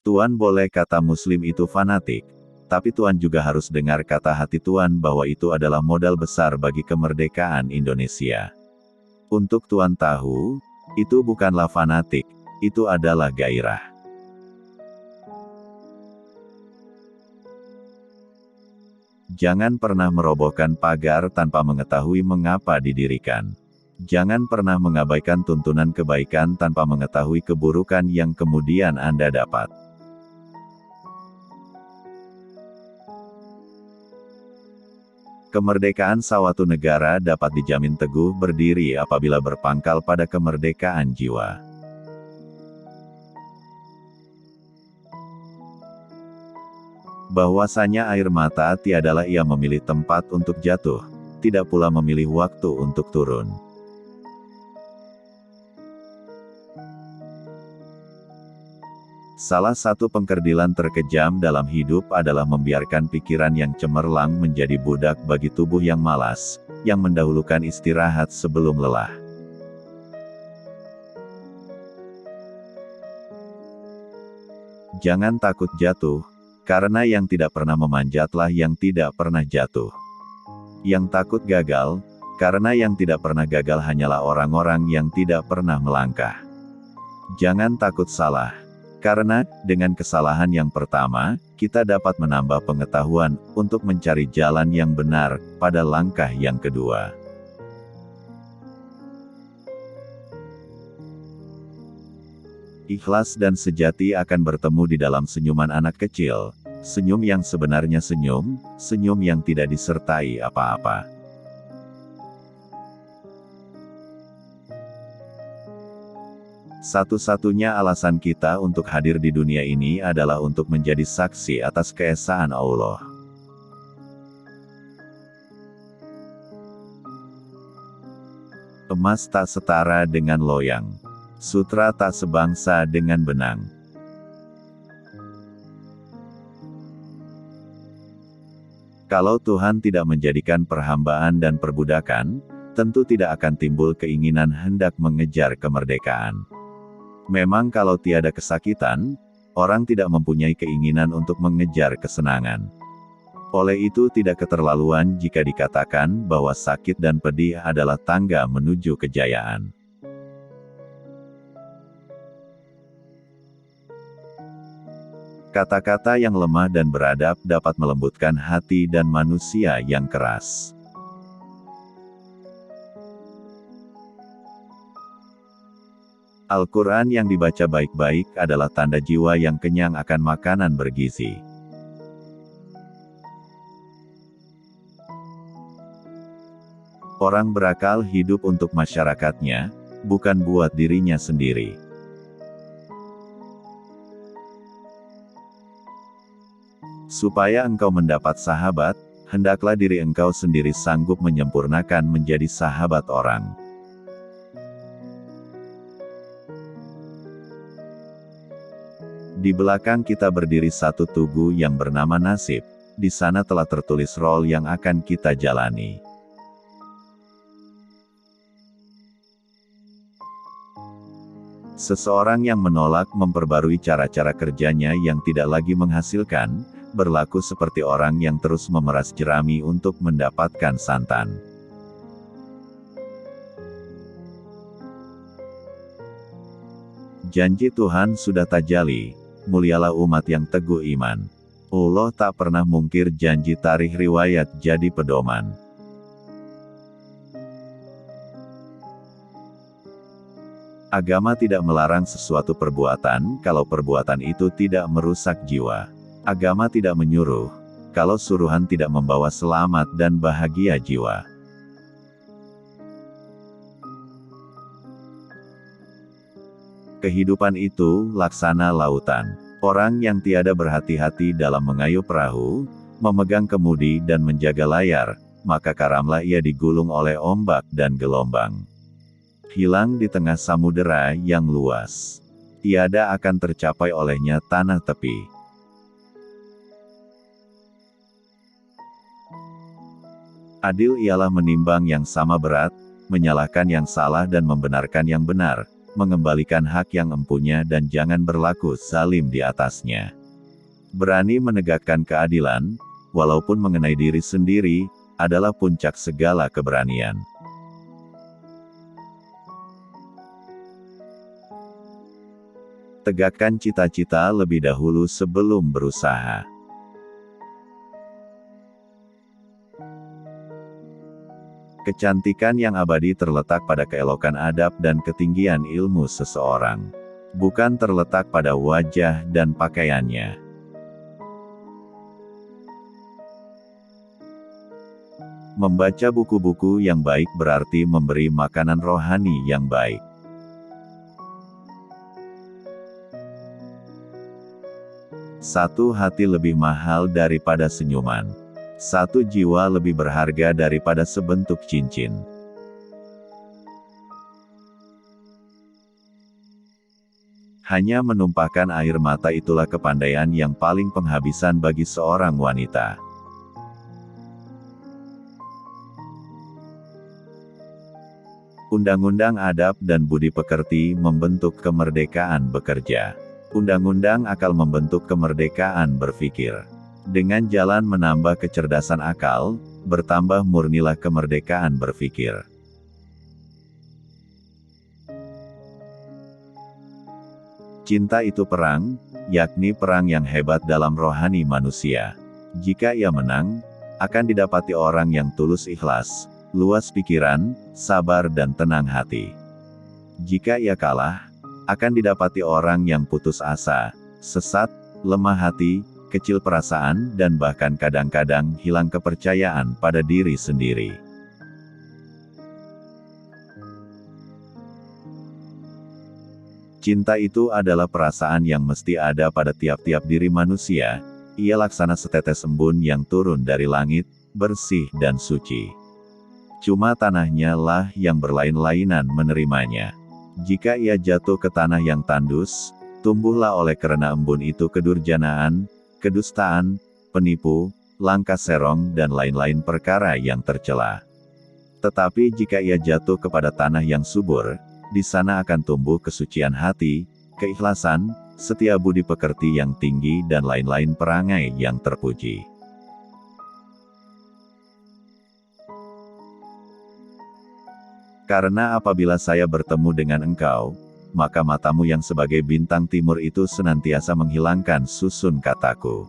Tuan boleh kata Muslim itu fanatik, tapi Tuan juga harus dengar kata hati Tuan bahwa itu adalah modal besar bagi kemerdekaan Indonesia. Untuk Tuan tahu, itu bukanlah fanatik, itu adalah gairah. Jangan pernah merobohkan pagar tanpa mengetahui mengapa didirikan. Jangan pernah mengabaikan tuntunan kebaikan tanpa mengetahui keburukan yang kemudian Anda dapat. Kemerdekaan suatu negara dapat dijamin teguh berdiri apabila berpangkal pada kemerdekaan jiwa. Bahwasanya air mata tiadalah ia memilih tempat untuk jatuh, tidak pula memilih waktu untuk turun. Salah satu pengkerdilan terkejam dalam hidup adalah membiarkan pikiran yang cemerlang menjadi budak bagi tubuh yang malas, yang mendahulukan istirahat sebelum lelah. Jangan takut jatuh, karena yang tidak pernah memanjatlah yang tidak pernah jatuh. Yang takut gagal, karena yang tidak pernah gagal hanyalah orang-orang yang tidak pernah melangkah. Jangan takut salah, karena dengan kesalahan yang pertama, kita dapat menambah pengetahuan untuk mencari jalan yang benar pada langkah yang kedua. Ikhlas dan sejati akan bertemu di dalam senyuman anak kecil, senyum yang sebenarnya senyum, senyum yang tidak disertai apa-apa. Satu-satunya alasan kita untuk hadir di dunia ini adalah untuk menjadi saksi atas keesaan Allah. Emas tak setara dengan loyang. Sutra tak sebangsa dengan benang. Kalau Tuhan tidak menjadikan perhambaan dan perbudakan, tentu tidak akan timbul keinginan hendak mengejar kemerdekaan. Memang kalau tiada kesakitan, orang tidak mempunyai keinginan untuk mengejar kesenangan. Oleh itu tidak keterlaluan jika dikatakan bahwa sakit dan pedih adalah tangga menuju kejayaan. Kata-kata yang lemah dan beradab dapat melembutkan hati dan manusia yang keras. Al-Quran yang dibaca baik-baik adalah tanda jiwa yang kenyang akan makanan bergizi. Orang berakal hidup untuk masyarakatnya, bukan buat dirinya sendiri. Supaya engkau mendapat sahabat, hendaklah diri engkau sendiri sanggup menyempurnakan menjadi sahabat orang. Di belakang kita berdiri satu tugu yang bernama nasib, di sana telah tertulis role yang akan kita jalani. Seseorang yang menolak memperbarui cara-cara kerjanya yang tidak lagi menghasilkan, berlaku seperti orang yang terus memeras jerami untuk mendapatkan santan. Janji Tuhan sudah tajali, mulialah umat yang teguh iman. Allah tak pernah mungkir janji, tarikh riwayat jadi pedoman. Agama tidak melarang sesuatu perbuatan kalau perbuatan itu tidak merusak jiwa. Agama tidak menyuruh, kalau suruhan tidak membawa selamat dan bahagia jiwa. Kehidupan itu laksana lautan. Orang yang tiada berhati-hati dalam mengayuh perahu, memegang kemudi dan menjaga layar, maka karamlah ia digulung oleh ombak dan gelombang. Hilang di tengah samudera yang luas. Tiada akan tercapai olehnya tanah tepi. Adil ialah menimbang yang sama berat, menyalahkan yang salah dan membenarkan yang benar, mengembalikan hak yang empunya dan jangan berlaku zalim di atasnya. Berani menegakkan keadilan, walaupun mengenai diri sendiri, adalah puncak segala keberanian. Tegakkan cita-cita lebih dahulu sebelum berusaha. Kecantikan yang abadi terletak pada keelokan adab dan ketinggian ilmu seseorang, bukan terletak pada wajah dan pakaiannya. Membaca buku-buku yang baik berarti memberi makanan rohani yang baik. Satu hati lebih mahal daripada senyuman. Satu jiwa lebih berharga daripada sebentuk cincin. Hanya menumpahkan air mata itulah kepandaian yang paling penghabisan bagi seorang wanita. Undang-undang adab dan budi pekerti membentuk kemerdekaan bekerja. Undang-undang akal membentuk kemerdekaan berpikir. Dengan jalan menambah kecerdasan akal, bertambah murnilah kemerdekaan berpikir. Cinta itu perang, yakni perang yang hebat dalam rohani manusia. Jika ia menang, akan didapati orang yang tulus ikhlas, luas pikiran, sabar dan tenang hati. Jika ia kalah, akan didapati orang yang putus asa, sesat, lemah hati, kecil perasaan dan bahkan kadang-kadang hilang kepercayaan pada diri sendiri. Cinta itu adalah perasaan yang mesti ada pada tiap-tiap diri manusia, ia laksana setetes embun yang turun dari langit, bersih dan suci. Cuma tanahnya lah yang berlain-lainan menerimanya. Jika ia jatuh ke tanah yang tandus, tumbuhlah oleh karena embun itu kedurjanaan, kedustaan, penipu, langkah serong dan lain-lain perkara yang tercela. Tetapi jika ia jatuh kepada tanah yang subur, di sana akan tumbuh kesucian hati, keikhlasan, setia budi pekerti yang tinggi dan lain-lain perangai yang terpuji. Karena apabila saya bertemu dengan engkau, maka matamu yang sebagai bintang timur itu senantiasa menghilangkan susun kataku.